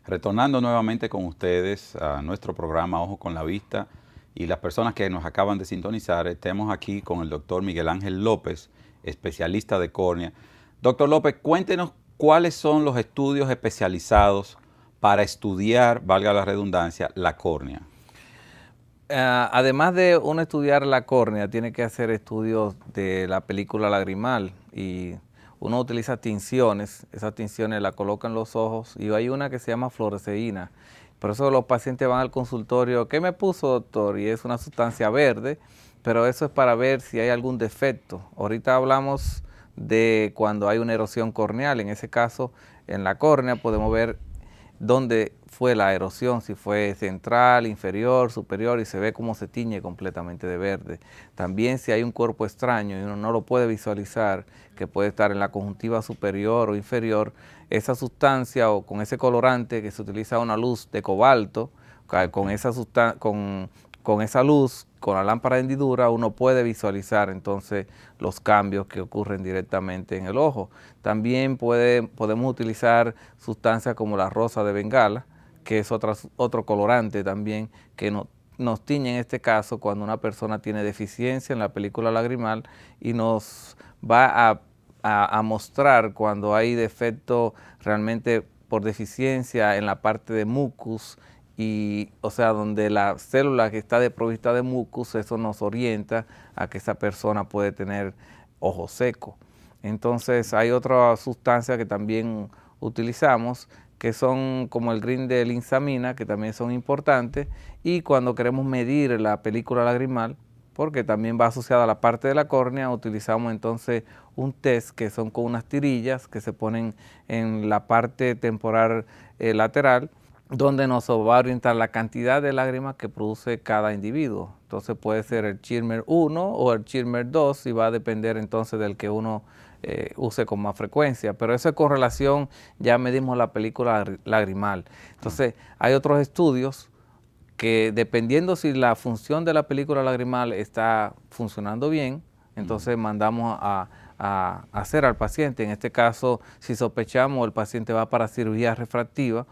Retornando nuevamente con ustedes a nuestro programa Ojo con la Vista y las personas que nos acaban de sintonizar, estemos aquí con el doctor Miguel Ángel López, especialista de córnea. Doctor López, cuéntenos cuáles son los estudios especializados para estudiar, valga la redundancia, la córnea. Además de uno estudiar la córnea, tiene que hacer estudios de la película lagrimal y uno utiliza tinciones, esas tinciones la colocan en los ojos y hay una que se llama fluoresceína. Por eso los pacientes van al consultorio, ¿qué me puso, doctor? Y es una sustancia verde, pero eso es para ver si hay algún defecto. Ahorita hablamos de cuando hay una erosión corneal, en ese caso en la córnea podemos ver dónde fue la erosión, si fue central, inferior, superior, y se ve cómo se tiñe completamente de verde. También si hay un cuerpo extraño y uno no lo puede visualizar, que puede estar en la conjuntiva superior o inferior, esa sustancia o con ese colorante que se utiliza una luz de cobalto, con esa luz, con la lámpara de hendidura, uno puede visualizar entonces los cambios que ocurren directamente en el ojo. También podemos utilizar sustancias como la rosa de Bengala, que es otro colorante también, que nos tiñe en este caso cuando una persona tiene deficiencia en la película lagrimal y nos va a mostrar cuando hay defecto realmente por deficiencia en la parte de mucus, y, o sea, donde la célula que está desprovista de mucus, eso nos orienta a que esa persona puede tener ojo seco. Entonces hay otra sustancia que también utilizamos, que son como el green de linsamina, que también son importantes, y cuando queremos medir la película lagrimal, porque también va asociada a la parte de la córnea, utilizamos entonces un test que son con unas tirillas que se ponen en la parte temporal lateral, donde nos va a orientar la cantidad de lágrimas que produce cada individuo. Entonces puede ser el Schirmer 1 o el Schirmer 2 y va a depender entonces del que uno use con más frecuencia. Pero eso es con relación, ya medimos la película lagrimal. Entonces hay otros estudios que dependiendo si la función de la película lagrimal está funcionando bien, entonces mandamos a hacer al paciente. En este caso, si sospechamos el paciente va para cirugía refractiva,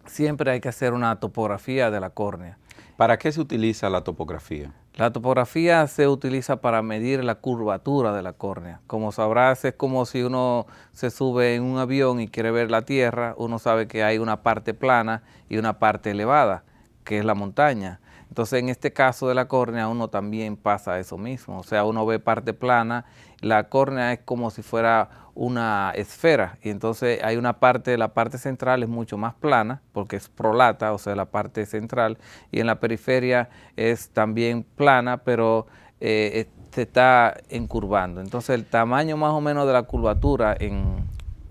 siempre hay que hacer una topografía de la córnea. ¿Para qué se utiliza la topografía? La topografía se utiliza para medir la curvatura de la córnea. Como sabrás, es como si uno se sube en un avión y quiere ver la tierra, uno sabe que hay una parte plana y una parte elevada, que es la montaña. Entonces, en este caso de la córnea, uno también pasa eso mismo. O sea, uno ve parte plana, la córnea es como si fuera una esfera, y entonces hay una parte, la parte central es mucho más plana, porque es prolata, o sea, la parte central, y en la periferia es también plana, pero se está encurvando. Entonces, el tamaño más o menos de la curvatura en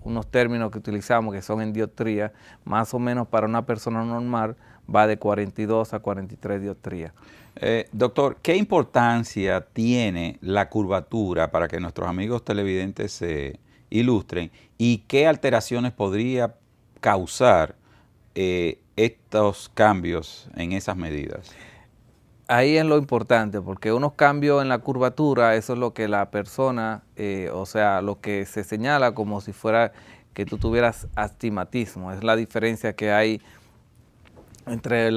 unos términos que utilizamos que son en dioptría, más o menos para una persona normal va de 42 a 43 dioptrías. Doctor, ¿qué importancia tiene la curvatura para que nuestros amigos televidentes se ilustren y qué alteraciones podría causar estos cambios en esas medidas? Ahí es lo importante, porque unos cambios en la curvatura, eso es lo que la persona, o sea, lo que se señala como si fuera que tú tuvieras astigmatismo. Es la diferencia que hay entre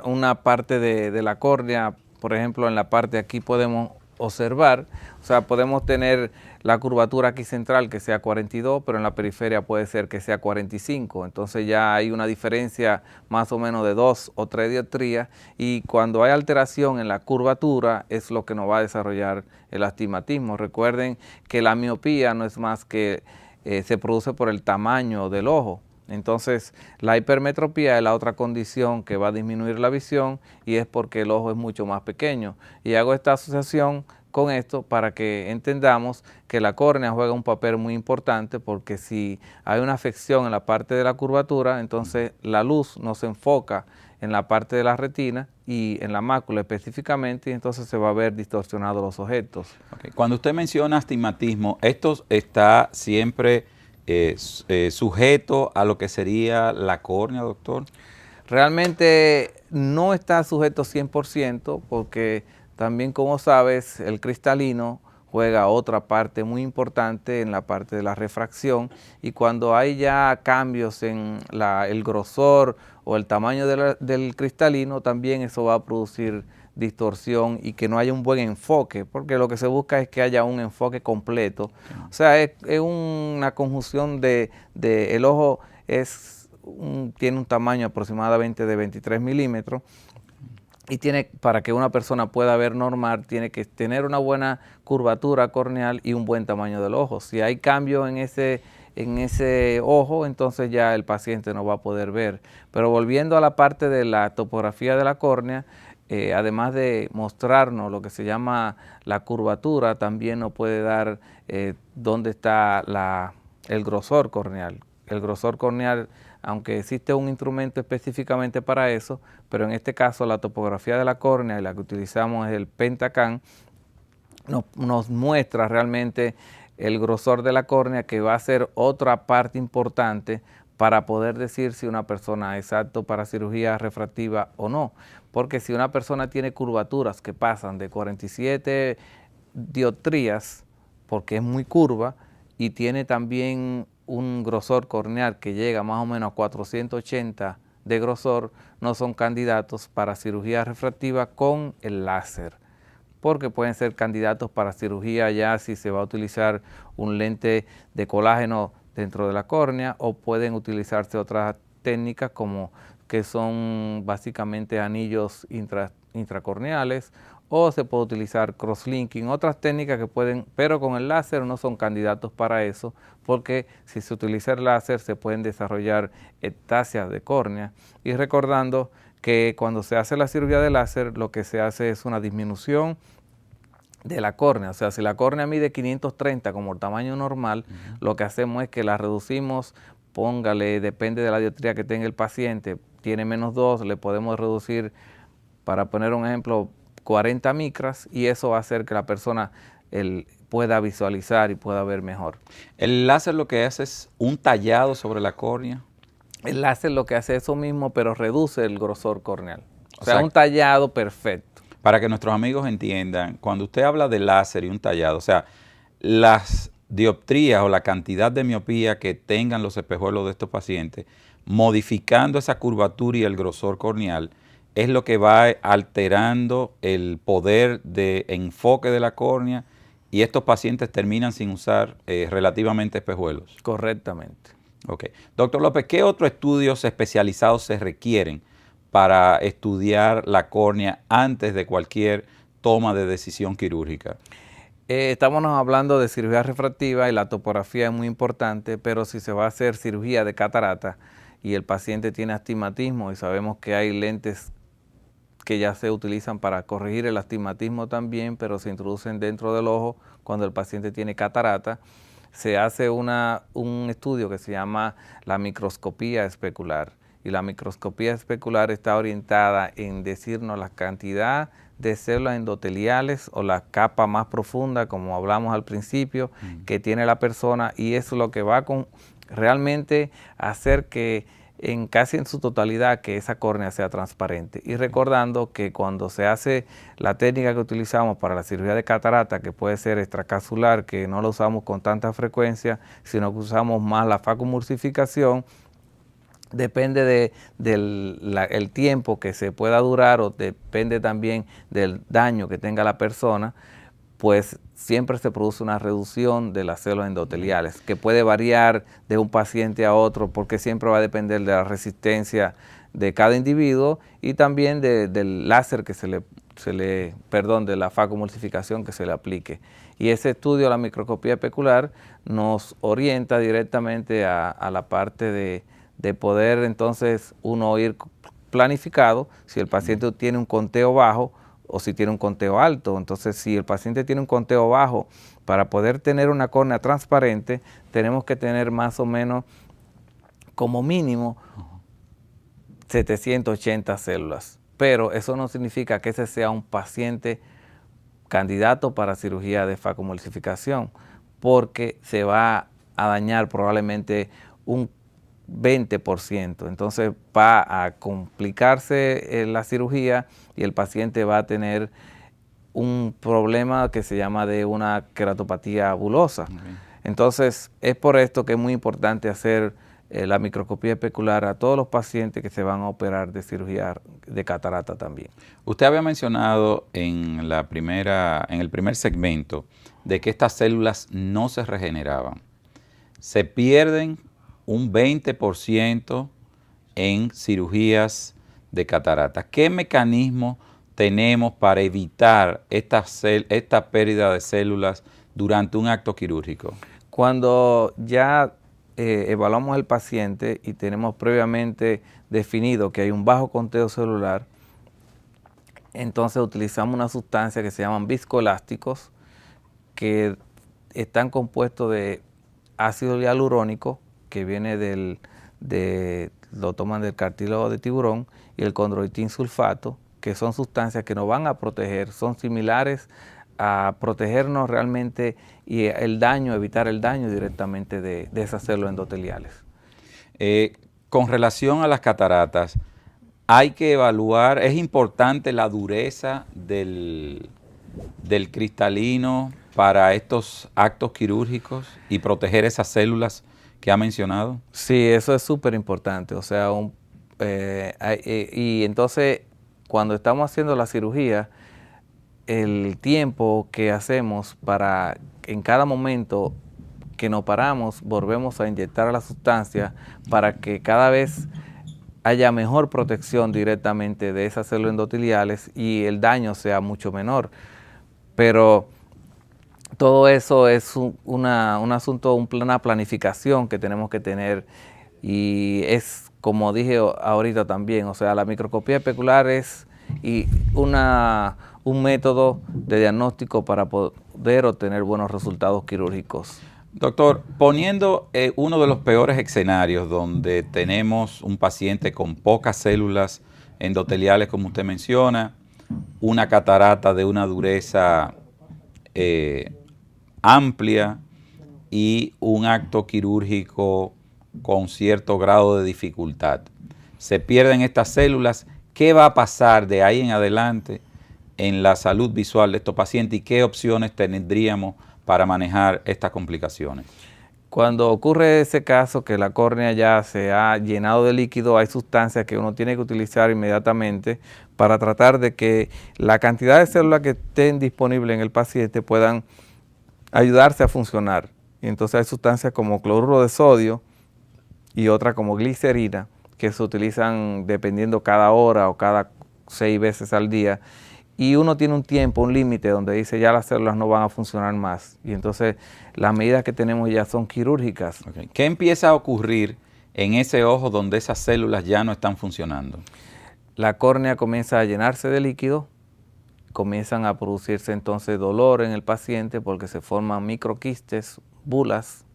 una parte de la córnea. Por ejemplo, en la parte aquí podemos observar, o sea, podemos tener la curvatura aquí central que sea 42, pero en la periferia puede ser que sea 45, entonces ya hay una diferencia más o menos de 2 o 3 dioptrías, y cuando hay alteración en la curvatura es lo que nos va a desarrollar el astigmatismo. Recuerden que la miopía no es más que se produce por el tamaño del ojo. Entonces, la hipermetropía es la otra condición que va a disminuir la visión, y es porque el ojo es mucho más pequeño. Y hago esta asociación con esto para que entendamos que la córnea juega un papel muy importante, porque si hay una afección en la parte de la curvatura, entonces la luz no se enfoca en la parte de la retina y en la mácula específicamente, y entonces se va a ver distorsionados los objetos. Okay. Cuando usted menciona astigmatismo, ¿esto está siempre sujeto a lo que sería la córnea, doctor? Realmente no está sujeto 100%, porque también, como sabes, el cristalino juega otra parte muy importante en la parte de la refracción, y cuando hay ya cambios en el grosor o el tamaño del cristalino, también eso va a producir distorsión y que no haya un buen enfoque, porque lo que se busca es que haya un enfoque completo. O sea, es una conjunción el ojo tiene un tamaño aproximadamente de 23 milímetros, y para que una persona pueda ver normal, tiene que tener una buena curvatura corneal y un buen tamaño del ojo. Si hay cambio en ese ojo, entonces ya el paciente no va a poder ver. Pero volviendo a la parte de la topografía de la córnea, además de mostrarnos lo que se llama la curvatura, también nos puede dar dónde está el grosor corneal. El grosor corneal, aunque existe un instrumento específicamente para eso, pero en este caso la topografía de la córnea, y la que utilizamos es el Pentacam, nos muestra realmente el grosor de la córnea, que va a ser otra parte importante para poder decir si una persona es apto para cirugía refractiva o no. Porque si una persona tiene curvaturas que pasan de 47 dioptrías, porque es muy curva, y tiene también un grosor corneal que llega más o menos a 480 de grosor, no son candidatos para cirugía refractiva con el láser, porque pueden ser candidatos para cirugía ya si se va a utilizar un lente de colágeno dentro de la córnea, o pueden utilizarse otras técnicas como que son básicamente anillos intracorneales, o se puede utilizar crosslinking, otras técnicas que pueden, pero con el láser no son candidatos para eso, porque si se utiliza el láser se pueden desarrollar ectasias de córnea. Y recordando que cuando se hace la cirugía de láser, lo que se hace es una disminución de la córnea. O sea, si la córnea mide 530 como el tamaño normal, lo que hacemos es que la reducimos, póngale, depende de la dioptría que tenga el paciente, tiene -2, le podemos reducir, para poner un ejemplo, 40 micras, y eso va a hacer que la persona pueda visualizar y pueda ver mejor. ¿El láser lo que hace es un tallado sobre la córnea? El láser lo que hace es eso mismo, pero reduce el grosor corneal. O sea, un tallado perfecto. Para que nuestros amigos entiendan, cuando usted habla de láser y un tallado, o sea, las dioptrías o la cantidad de miopía que tengan los espejuelos de estos pacientes, modificando esa curvatura y el grosor corneal, es lo que va alterando el poder de enfoque de la córnea, y estos pacientes terminan sin usar relativamente espejuelos. Correctamente. Ok. Doctor López, ¿qué otros estudios especializados se requieren para estudiar la córnea antes de cualquier toma de decisión quirúrgica? Estamos hablando de cirugía refractiva, y la topografía es muy importante, pero si se va a hacer cirugía de catarata y el paciente tiene astigmatismo, y sabemos que hay lentes que ya se utilizan para corregir el astigmatismo también, pero se introducen dentro del ojo cuando el paciente tiene catarata, se hace un estudio que se llama la microscopía especular. Y la microscopía especular está orientada en decirnos la cantidad de células endoteliales o la capa más profunda, como hablamos al principio, que tiene la persona, y eso es lo que va realmente a hacer que casi en su totalidad que esa córnea sea transparente. Y recordando que cuando se hace la técnica que utilizamos para la cirugía de catarata, que puede ser extracapsular, que no la usamos con tanta frecuencia, sino que usamos más la facomulsificación, depende del tiempo que se pueda durar, o depende también del daño que tenga la persona, pues siempre se produce una reducción de las células endoteliales, que puede variar de un paciente a otro, porque siempre va a depender de la resistencia de cada individuo, y también del láser que de la facomulsificación que se le aplique. Y ese estudio, la microscopía especular, nos orienta directamente a la parte de poder entonces uno ir planificado si el paciente tiene un conteo bajo o si tiene un conteo alto. Entonces, si el paciente tiene un conteo bajo, para poder tener una córnea transparente, tenemos que tener más o menos, como mínimo, 780 células. Pero eso no significa que ese sea un paciente candidato para cirugía de facomulsificación, porque se va a dañar probablemente un 20%. Entonces va a complicarse la cirugía, y el paciente va a tener un problema que se llama de una queratopatía bulosa. Okay. Entonces, es por esto que es muy importante hacer la microscopía especular a todos los pacientes que se van a operar de cirugía de catarata también. Usted había mencionado en el primer segmento de que estas células no se regeneraban. Se pierden un 20% en cirugías de catarata. ¿Qué mecanismo tenemos para evitar esta pérdida de células durante un acto quirúrgico? Cuando ya evaluamos al paciente y tenemos previamente definido que hay un bajo conteo celular, entonces utilizamos una sustancia que se llaman viscoelásticos, que están compuestos de ácido hialurónico, que viene lo toman del cartílago de tiburón, y el condroitin sulfato, que son sustancias que nos van a proteger, son similares a protegernos realmente y evitar el daño directamente de esas células endoteliales. Con relación a las cataratas, hay que evaluar, es importante la dureza del cristalino para estos actos quirúrgicos y proteger esas células que ha mencionado. Sí, eso es súper importante, o sea, y entonces cuando estamos haciendo la cirugía, el tiempo que hacemos para en cada momento que nos paramos, volvemos a inyectar la sustancia para que cada vez haya mejor protección directamente de esas células endoteliales y el daño sea mucho menor. Pero todo eso es un asunto, una planificación que tenemos que tener, y es como dije ahorita también, o sea, la microscopía especular es un método de diagnóstico para poder obtener buenos resultados quirúrgicos. Doctor, poniendo uno de los peores escenarios donde tenemos un paciente con pocas células endoteliales, como usted menciona, una catarata de una dureza amplia y un acto quirúrgico con cierto grado de dificultad. Se pierden estas células. ¿Qué va a pasar de ahí en adelante en la salud visual de estos pacientes y qué opciones tendríamos para manejar estas complicaciones? Cuando ocurre ese caso que la córnea ya se ha llenado de líquido, hay sustancias que uno tiene que utilizar inmediatamente para tratar de que la cantidad de células que estén disponibles en el paciente puedan ayudarse a funcionar. Y entonces hay sustancias como cloruro de sodio y otras como glicerina que se utilizan dependiendo cada hora o cada 6 veces al día. Y uno tiene un tiempo, un límite donde dice ya las células no van a funcionar más. Y entonces las medidas que tenemos ya son quirúrgicas. Okay. ¿Qué empieza a ocurrir en ese ojo donde esas células ya no están funcionando? La córnea comienza a llenarse de líquido, comienzan a producirse entonces dolor en el paciente porque se forman microquistes, bulas,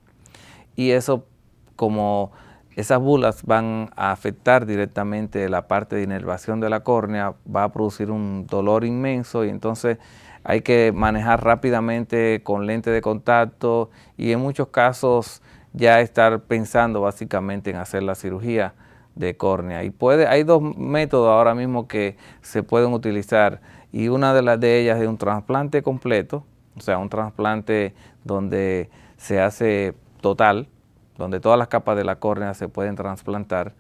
y eso, como esas bulas van a afectar directamente la parte de inervación de la córnea, va a producir un dolor inmenso, y entonces hay que manejar rápidamente con lente de contacto y en muchos casos ya estar pensando básicamente en hacer la cirugía de córnea. Y hay 2 métodos ahora mismo que se pueden utilizar, y una de ellas es un trasplante completo, o sea, un trasplante donde se hace total, donde todas las capas de la córnea se pueden trasplantar,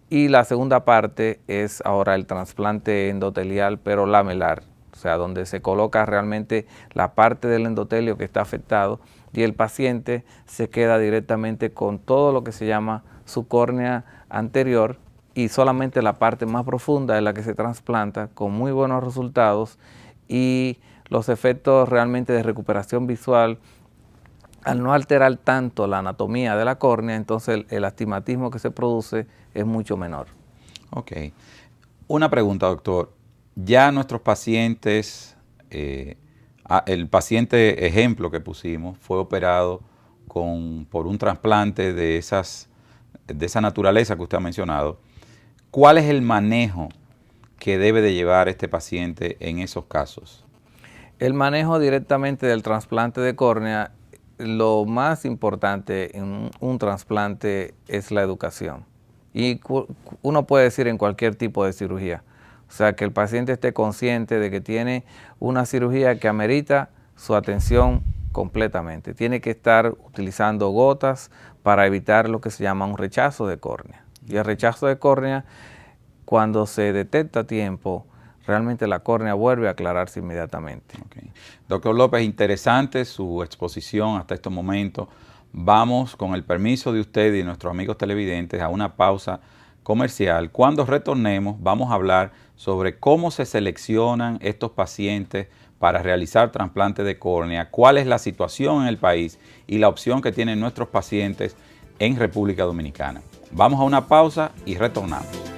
y la segunda parte es ahora el trasplante endotelial pero lamelar, o sea, donde se coloca realmente la parte del endotelio que está afectado y el paciente se queda directamente con todo lo que se llama su córnea anterior, y solamente la parte más profunda es la que se trasplanta con muy buenos resultados, y los efectos realmente de recuperación visual, al no alterar tanto la anatomía de la córnea, entonces el astigmatismo que se produce es mucho menor. Ok. Una pregunta, doctor. Ya nuestros pacientes, el paciente ejemplo que pusimos fue operado por un trasplante de esa naturaleza que usted ha mencionado. ¿Cuál es el manejo que debe de llevar este paciente en esos casos? El manejo directamente del trasplante de córnea, lo más importante en un trasplante es la educación. Y uno puede decir en cualquier tipo de cirugía, O sea, que el paciente esté consciente de que tiene una cirugía que amerita su atención completamente. Tiene que estar utilizando gotas para evitar lo que se llama un rechazo de córnea. Y el rechazo de córnea, cuando se detecta a tiempo, realmente la córnea vuelve a aclararse inmediatamente. Okay. Doctor López, interesante su exposición hasta este momento. Vamos, con el permiso de usted y de nuestros amigos televidentes, a una pausa comercial. Cuando retornemos, vamos a hablar sobre cómo se seleccionan estos pacientes para realizar trasplante de córnea, cuál es la situación en el país y la opción que tienen nuestros pacientes en República Dominicana. Vamos a una pausa y retornamos.